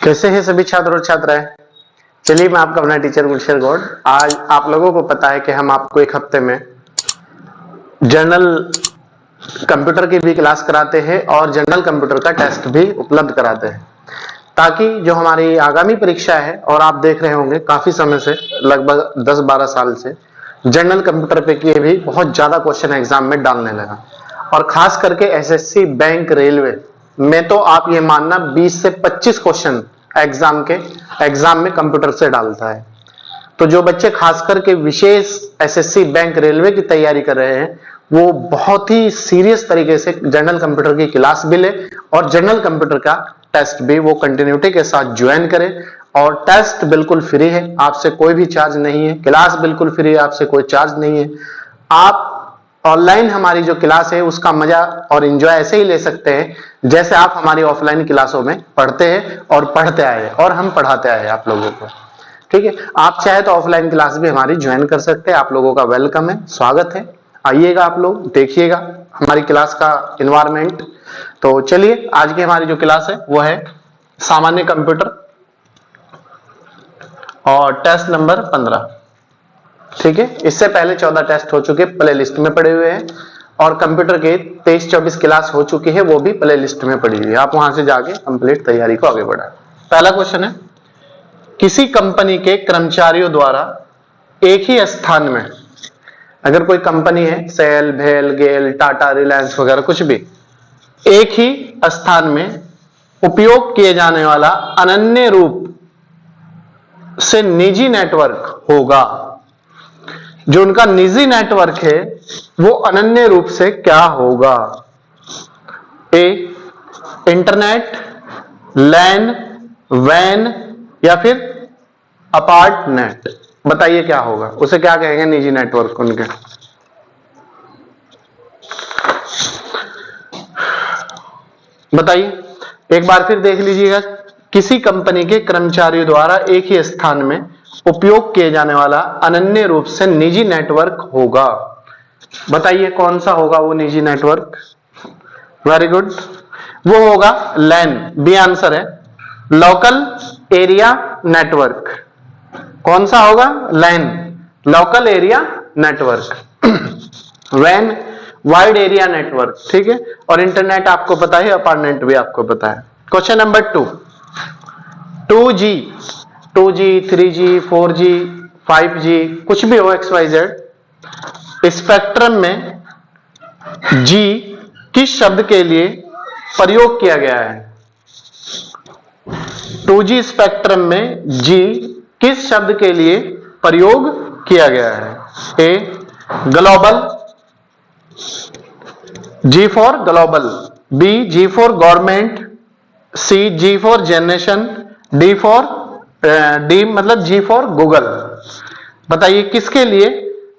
कैसे हैं सभी छात्र और छात्राएं। चलिए, मैं आपका अपना टीचर गुलशन गौड़। आज आप लोगों को पता है कि हम आपको एक हफ्ते में जनरल कंप्यूटर की भी क्लास कराते हैं और जनरल कंप्यूटर का टेस्ट भी उपलब्ध कराते हैं, ताकि जो हमारी आगामी परीक्षा है, और आप देख रहे होंगे काफी समय से, लगभग 10-12 साल से जनरल कंप्यूटर पे के भी बहुत ज्यादा क्वेश्चन एग्जाम में डालने लगा, और खास करके एसएससी, बैंक, रेलवे में तो आप ये मानना 20 से 25 क्वेश्चन एग्जाम में कंप्यूटर से डालता है। तो जो बच्चे खास करके विशेष एसएससी, बैंक, रेलवे की तैयारी कर रहे हैं, वो बहुत ही सीरियस तरीके से जनरल कंप्यूटर की क्लास भी ले और जनरल कंप्यूटर का टेस्ट भी वो कंटिन्यूटी के साथ ज्वाइन करें। और टेस्ट बिल्कुल फ्री है, आपसे कोई भी चार्ज नहीं है। क्लास बिल्कुल फ्री है, आपसे कोई चार्ज नहीं है। आप ऑनलाइन हमारी जो क्लास है उसका मजा और एंजॉय ऐसे ही ले सकते हैं जैसे आप हमारी ऑफलाइन क्लासों में पढ़ते हैं और पढ़ते आए और हम पढ़ाते आए आप लोगों को। ठीक है, आप चाहे तो ऑफलाइन क्लास भी हमारी ज्वाइन कर सकते हैं। आप लोगों का वेलकम है, स्वागत है। आइएगा, आप लोग देखिएगा हमारी क्लास का एनवायरनमेंट। तो चलिए, आज की हमारी जो क्लास है वो है सामान्य कंप्यूटर और टेस्ट नंबर 15। ठीक है, इससे पहले 14 टेस्ट हो चुके, प्ले लिस्ट में पड़े हुए हैं, और कंप्यूटर के 23-24 क्लास हो चुकी है, वो भी प्ले लिस्ट में पड़ी हुई है। आप वहां से जाके कंप्लीट तैयारी को आगे बढ़ाएं। पहला क्वेश्चन है, किसी कंपनी के कर्मचारियों द्वारा एक ही स्थान में, अगर कोई कंपनी है, सेल, भेल, गेल, टाटा, रिलायंस वगैरह कुछ भी, एक ही स्थान में उपयोग किए जाने वाला अनन्य रूप से निजी नेटवर्क होगा। जो उनका निजी नेटवर्क है वो अनन्य रूप से क्या होगा? ए, इंटरनेट, लैन, वैन, या फिर अपार्ट नेट। बताइए क्या होगा, उसे क्या कहेंगे निजी नेटवर्क उनके? बताइए, एक बार फिर देख लीजिएगा। किसी कंपनी के कर्मचारियों द्वारा एक ही स्थान में उपयोग किए जाने वाला अनन्य रूप से निजी नेटवर्क होगा। बताइए कौन सा होगा वो निजी नेटवर्क? वेरी गुड, वो होगा लैन। बी आंसर है, लोकल एरिया नेटवर्क। कौन सा होगा? LAN, local area network. वैन, वाइड एरिया नेटवर्क। ठीक है, और इंटरनेट आपको पता है, अपार्टमेंट भी आपको पता है। Question number 2, 2G, 3G, 4G, 5G, कुछ भी हो, XYZ, स्पेक्ट्रम में G किस शब्द के लिए प्रयोग किया गया है? 2G स्पेक्ट्रम में G किस शब्द के लिए प्रयोग किया गया है? A, global, G for global, B, G for government, C, G for generation, D मतलब G फॉर गूगल। बताइए किसके लिए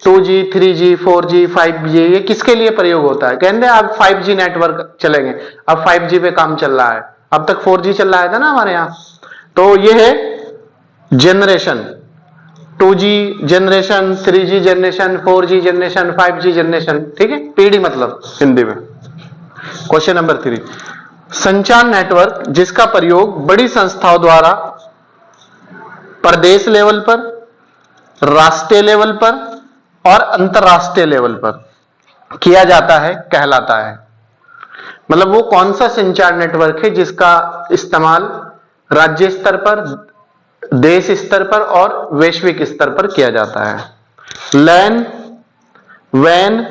2G, 3G, 4G, 5G ये किसके लिए प्रयोग होता है? कहते हैं अब 5G नेटवर्क चलेंगे, अब 5G पे काम चल रहा है, अब तक 4G चल रहा था ना हमारे यहाँ। तो ये है generation, 2G generation, 3G generation, 4G generation, 5G generation. ठीक है, पीढ़ी मतलब हिंदी में। क्वेश्चन नंबर 3, संचार नेटवर्क जिसका प्रयोग बड़ी संस्थाओं द्वारा प्रदेश लेवल पर, राष्ट्रीय लेवल पर और अंतरराष्ट्रीय लेवल पर किया जाता है कहलाता है। मतलब वो कौन सा संचार नेटवर्क है जिसका इस्तेमाल राज्य स्तर पर, देश स्तर पर और वैश्विक स्तर पर किया जाता है? लैन, वैन,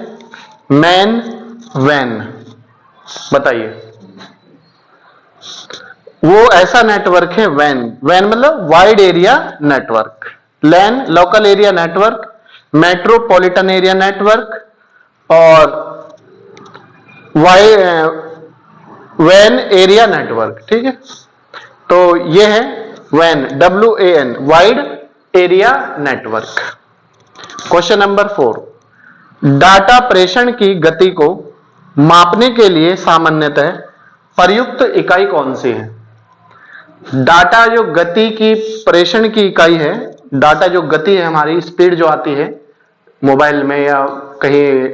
मैन, वैन। बताइए, वो ऐसा नेटवर्क है वैन। वैन मतलब वाइड एरिया नेटवर्क, लैन local area network, metropolitan area network, और वैन एरिया नेटवर्क। ठीक है, तो ये है van, WAN, wide area network. Question number 4, data प्रेषण की गति को मापने के लिए सामान्यतः प्रयुक्त इकाई कौन सी है? डाटा जो गति की प्रेषण की इकाई है, डाटा जो गति है हमारी, स्पीड जो आती है मोबाइल में या कहीं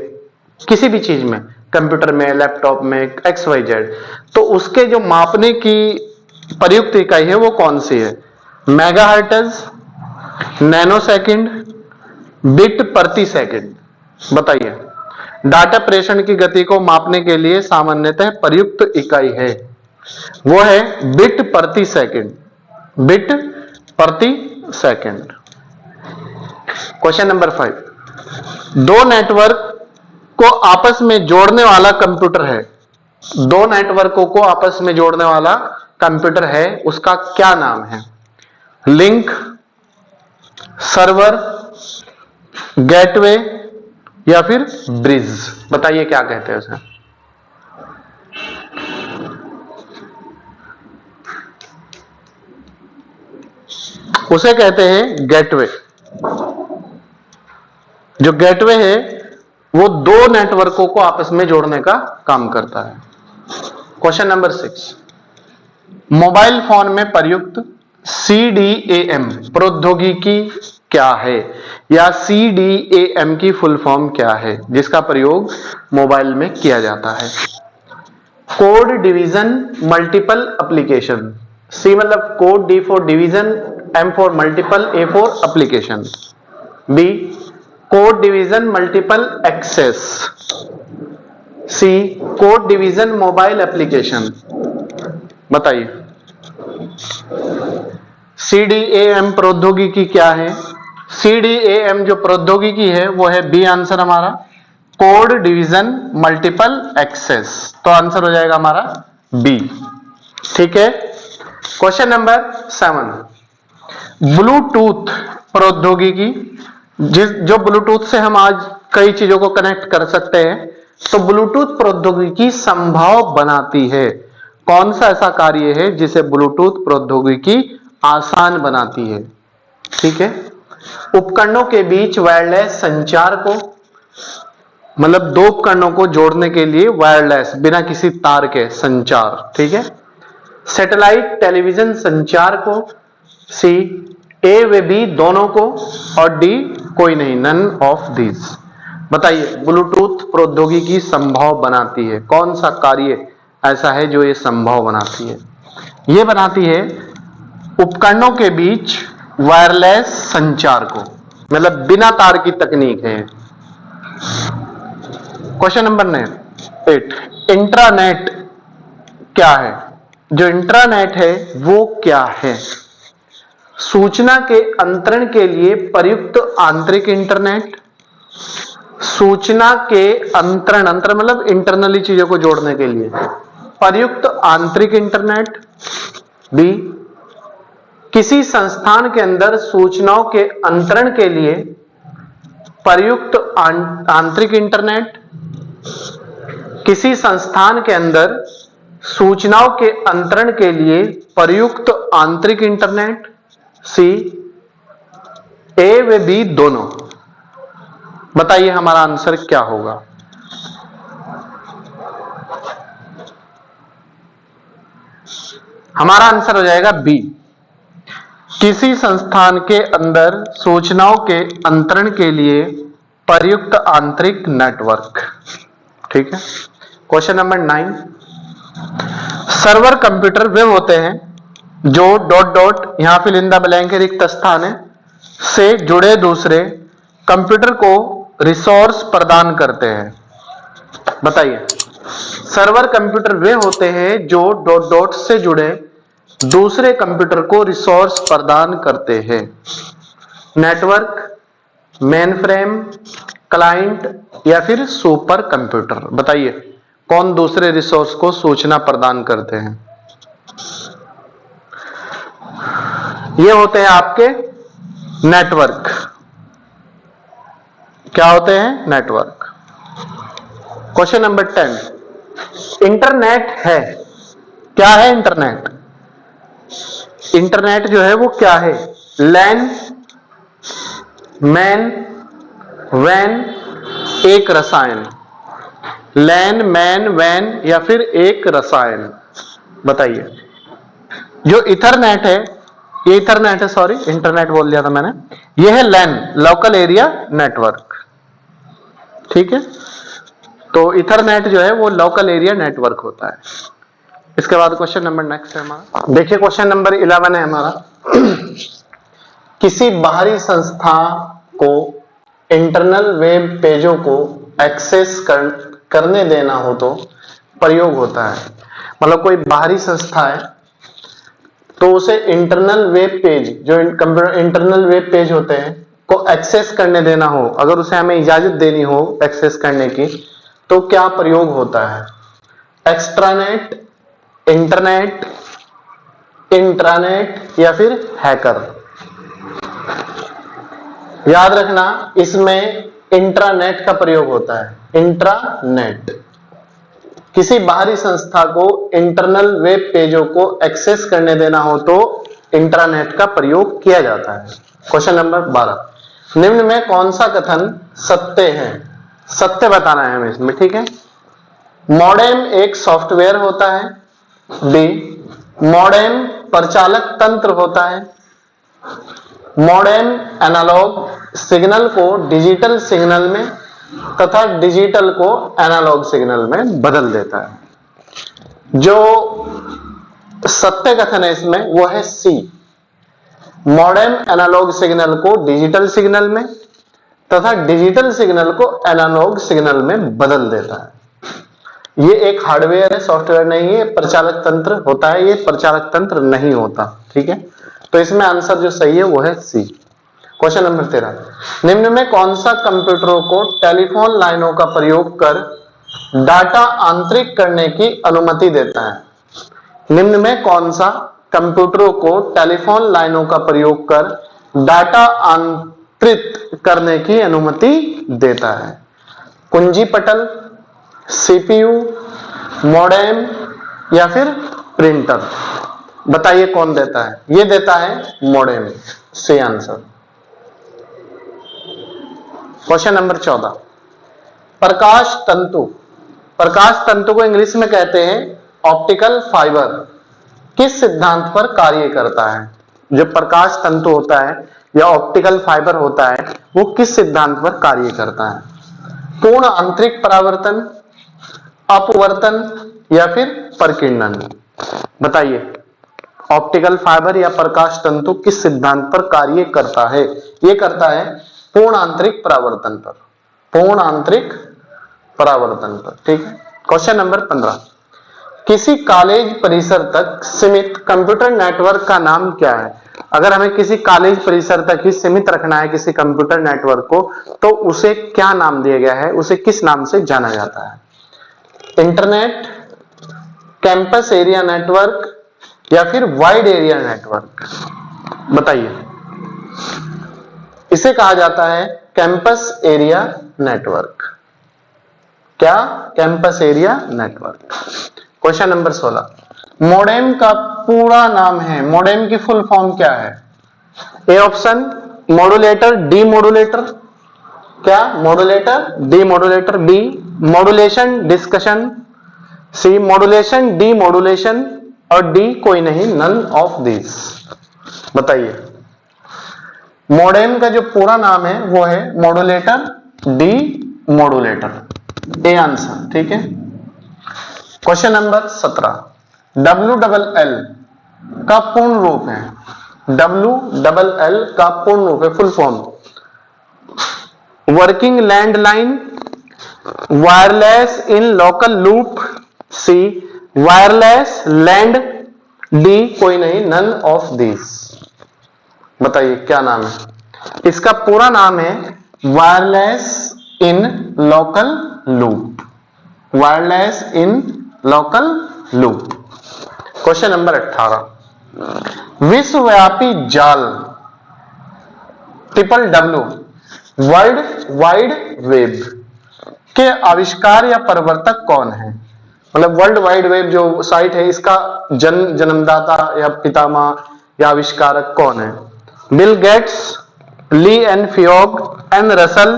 किसी भी चीज में, कंप्यूटर में, लैपटॉप में, XYZ, तो उसके जो मापने की प्रयुक्त इकाई है वो कौन सी है? मेगाहर्ट्ज, नैनो सेकंड, बिट प्रति सेकंड। बताइए। डाटा प्रेषण की गति को मापने के लिए सामान्यतः प्रयुक्त इकाई है, वो है बिट प्रति सेकंड। बिट प्रति सेकंड। क्वेश्चन नंबर 5, दो नेटवर्क को आपस में जोड़ने वाला कंप्यूटर है। दो नेटवर्कों को आपस में जोड़ने वाला कंप्यूटर है, उसका क्या नाम है? लिंक, सर्वर, गेटवे या फिर ब्रिज। बताइए क्या कहते हैं उसे? उसे कहते हैं गेटवे। जो गेटवे है वो दो नेटवर्कों को आपस में जोड़ने का काम करता है। क्वेश्चन नंबर 6, मोबाइल फोन में प्रयुक्त CDAM प्रौद्योगिकी क्या है, या CDAM की फुल फॉर्म क्या है जिसका प्रयोग मोबाइल में किया जाता है? Code division multiple application. C मतलब code, D for division, M for multiple, A for application. B code division multiple access. C code division mobile application. बताइए। CDAM प्रौद्योगिकी क्या है? CDAM जो प्रौद्योगिकी है वो है B आंसर हमारा, कोड डिवीजन मल्टीपल एक्सेस। तो आंसर हो जाएगा हमारा B। ठीक है। क्वेश्चन नंबर 7, ब्लूटूथ प्रौद्योगिकी, जो ब्लूटूथ से हम आज कई चीजों को कनेक्ट कर सकते हैं, तो ब्लूटूथ प्रौद्योगिकी संभव बनाती है। कौन सा ऐसा कार्य है जिसे ब्लूटूथ प्रौद्योगिकी आसान बनाती है? ठीक है। उपकरणों के बीच वायरलेस संचार को, मतलब दो उपकरणों को जोड़ने के लिए वायरलेस, बिना किसी तार के संचार। ठीक है। सैटेलाइट टेलीविजन संचार को। C A व B दोनों को, और D कोई नहीं, नन ऑफ दिस। बताइए ब्लूटूथ प्रौद्योगिकी संभव बनाती है, कौन सा कार्य ऐसा है जो ये संभव बनाती है? ये बनाती है उपकरणों के बीच वायरलेस संचार को, मतलब बिना तार की तकनीक है। क्वेश्चन नंबर 8, इंट्रानेट क्या है? जो इंट्रानेट है वो क्या है? सूचना के अंतरण के लिए प्रयुक्त आंतरिक इंटरनेट। सूचना के अंतरण, अंतरण मतलब इंटरनली चीजों को जोड़ने के लिए प्रयुक्त आंतरिक इंटरनेट। B किसी संस्थान के अंदर सूचनाओं के अंतरण के लिए प्रयुक्त आंतरिक इंटरनेट। किसी संस्थान के अंदर सूचनाओं के अंतरण के लिए प्रयुक्त आंतरिक इंटरनेट। C A व B दोनों। बताइए हमारा आंसर क्या होगा? हमारा आंसर हो जाएगा B, किसी संस्थान के अंदर सूचनाओं के अंतरण के लिए प्रयुक्त आंतरिक नेटवर्क। ठीक है। क्वेश्चन नंबर 9, सर्वर कंप्यूटर वे होते हैं जो डॉट डॉट, यहां फिल इन द ब्लैंक रिक्त स्थान है, से जुड़े दूसरे कंप्यूटर को रिसोर्स प्रदान करते हैं। बताइए। सर्वर कंप्यूटर वे होते हैं जो डॉट डॉट से जुड़े दूसरे कंप्यूटर को रिसोर्स प्रदान करते हैं। नेटवर्क, मेनफ्रेम, क्लाइंट या फिर सुपर कंप्यूटर। बताइए कौन दूसरे रिसोर्स को सूचना प्रदान करते हैं? ये होते हैं आपके नेटवर्क। क्या होते हैं? नेटवर्क। क्वेश्चन नंबर 10, इंटरनेट है। क्या है इंटरनेट? इंटरनेट जो है वो क्या है? लैन, मैन, वैन, एक रसायन। लैन, मैन, वैन या फिर एक रसायन। बताइए। जो इथरनेट है, ये इथरनेट है, सॉरी इंटरनेट बोल दिया था मैंने, ये है लैन, लोकल एरिया नेटवर्क। ठीक है। तो इथरनेट जो है वो लोकल एरिया नेटवर्क होता है। इसके बाद क्वेश्चन नंबर नेक्स्ट है हमारा, देखिए क्वेश्चन नंबर 11 है हमारा। किसी बाहरी संस्था को इंटरनल वेब पेजों को एक्सेस करने देना हो तो प्रयोग होता है। मतलब कोई बाहरी संस्था है तो उसे इंटरनल वेब पेज, जो इंटरनल वेब पेज होते हैं, को एक्सेस करने देना हो, अगर उसे हमें इजाजत देनी हो एक्सेस करने की, तो क्या प्रयोग होता है? एक्स्ट्रानेट, इंटरनेट, इंट्रानेट या फिर हैकर। याद रखना इसमें इंट्रानेट का प्रयोग होता है। इंट्रानेट, किसी बाहरी संस्था को इंटरनल वेब पेजों को एक्सेस करने देना हो तो इंट्रानेट का प्रयोग किया जाता है। क्वेश्चन नंबर 12, निम्न में कौन सा कथन सत्य है? सत्य बताना है हमें इसमें, ठीक है। मॉडेम एक सॉफ्टवेयर होता है। बी, मॉडेम परिचालक तंत्र होता है। मॉडेम एनालॉग सिग्नल को डिजिटल सिग्नल में तथा डिजिटल को एनालॉग सिग्नल में बदल देता है। जो सत्य कथन है इसमें वो है सी, मॉडेम एनालॉग सिग्नल को डिजिटल सिग्नल में तथा डिजिटल सिग्नल को एनालॉग सिग्नल में बदल देता है। ये एक हार्डवेयर है, सॉफ्टवेयर नहीं है। परिचालक तंत्र होता है, ये परिचालक तंत्र नहीं होता, ठीक है। तो इसमें आंसर जो सही है वो है सी। क्वेश्चन नंबर 13, निम्न में कौन सा कंप्यूटरों को टेलीफोन लाइनों का प्रयोग कर डाटा आंतरिक करने की अनुमति देता है? निम्न में कौन सा कंप्यूटरों को टेलीफोन लाइनों का प्रयोग कर डाटा आंतरित करने की अनुमति देता है? कुंजी पटल, सीपीयू, मॉडेम या फिर प्रिंटर। बताइए कौन देता है? ये देता है मॉडेम, सही आंसर। क्वेश्चन नंबर 14, प्रकाश तंतु। प्रकाश तंतु को इंग्लिश में कहते हैं ऑप्टिकल फाइबर, किस सिद्धांत पर कार्य करता है? जो प्रकाश तंतु होता है या ऑप्टिकल फाइबर होता है वो किस सिद्धांत पर कार्य करता है? पूर्ण आंतरिक परावर्तन, अपवर्तन या फिर प्रकीर्णन। बताइए ऑप्टिकल फाइबर या प्रकाश तंतु किस सिद्धांत पर कार्य करता है? ये करता है पूर्ण आंतरिक परावर्तन पर, पूर्ण आंतरिक परावर्तन पर, ठीक है। क्वेश्चन नंबर 15, किसी कॉलेज परिसर तक सीमित कंप्यूटर नेटवर्क का नाम क्या है? अगर हमें किसी कॉलेज परिसर तक ही सीमित रखना है किसी कंप्यूटर नेटवर्क को, तो उसे क्या नाम दिया गया है? उसे किस नाम से जाना जाता है? इंटरनेट, कैंपस एरिया नेटवर्क या फिर वाइड एरिया नेटवर्क। बताइए, इसे कहा जाता है कैंपस एरिया नेटवर्क। क्या? Campus area network. Question number 16, modem का पूरा नाम है, मॉडेम की फुल फॉर्म क्या है? A option modulator, demodulator. क्या? Modulator, demodulator. B modulation discussion, C modulation demodulation और डी कोई नहीं, नन ऑफ दिस। बताइए मॉडेम का जो पूरा नाम है वो है modulator, demodulator. A answer, ठीक है। क्वेश्चन नंबर 17, WLL का पूर्ण रूप है? WLL का पूर्ण रूप है, full form, working landline, wireless in local loop, C wireless land, D कोई नहीं, नन ऑफ दिस। बताइए क्या नाम है? इसका पूरा नाम है wireless in local loop, wireless in local loop. Question number 18, विश्वव्यापी जाल WWW वर्ल्ड वाइड वेब के आविष्कार या प्रवर्तक कौन है? मतलब वर्ल्ड वाइड वेब जो साइट है इसका जन्मदाता या पितामह या आविष्कारक कौन है? बिल गेट्स, ली एन फियोग, एन रसल,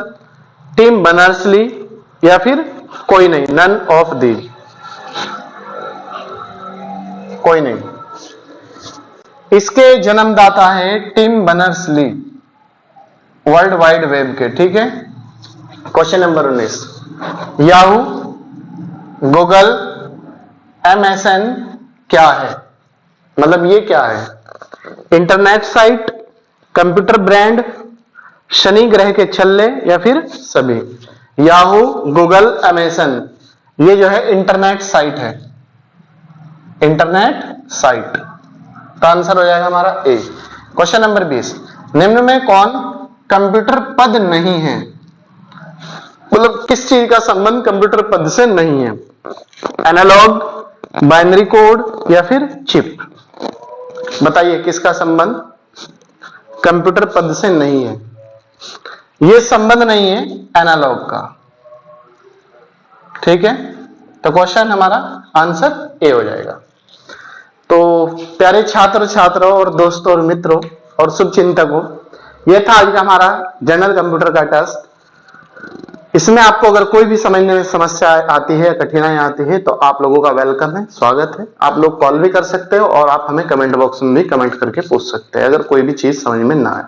टिम बर्नर्स-ली या फिर कोई नहीं, नन ऑफ दी। कोई नहीं। इसके जन्मदाता है Tim Berners-Lee, world wide web के, ठीक है। Question number 19, Yahoo Google MSN क्या है, मतलब ये क्या है? इंटरनेट साइट, कंप्यूटर ब्रांड, शनि ग्रह के छल्ले या फिर सभी? याहू, गूगल, MSN, ये जो है इंटरनेट साइट है, इंटरनेट साइट। तो आंसर हो जाएगा हमारा ए। क्वेश्चन नंबर 20, निम्न में कौन कंप्यूटर पद नहीं है? मतलब किस चीज का संबंध कंप्यूटर पद से नहीं है? एनालॉग, बाइनरी कोड या फिर चिप? बताइए किसका संबंध कंप्यूटर पद से नहीं है? ये संबंध नहीं है एनालॉग का। ठीक है, तो क्वेश्चन हमारा आंसर ए हो जाएगा। तो प्यारे छात्र छात्राओं और दोस्तों और मित्रों और शुभचिंतकों, यह था आज का हमारा जनरल कंप्यूटर का टेस्ट। इसमें आपको अगर कोई भी समझने में समस्या आती है, कठिनाई आती है, तो आप लोगों का वेलकम है, स्वागत है। आप लोग कॉल भी कर सकते हो और आप हमें कमेंट बॉक्स में भी कमेंट करके पूछ सकते हैं अगर कोई भी चीज समझ में ना आए।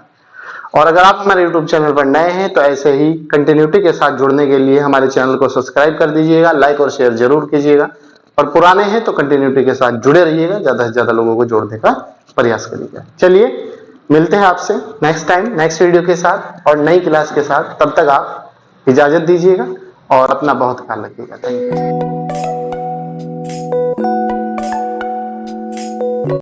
और अगर आप हमारे YouTube चैनल पर नए हैं तो ऐसे ही कंटिन्यूटी के साथ जुड़ने के लिए हमारे चैनल को सब्सक्राइब कर दीजिएगा, लाइक और शेयर जरूर कीजिएगा। और पुराने हैं तो कंटिन्यूटी के साथ जुड़े रहिएगा, ज्यादा से ज्यादा लोगों को जोड़ने का प्रयास करिएगा। चलिए मिलते हैं आपसे नेक्स्ट टाइम नेक्स्ट वीडियो के साथ और नई क्लास के साथ। तब तक आप इजाजत दीजिएगा और अपना बहुत ख्याल रखिएगा। Thank you.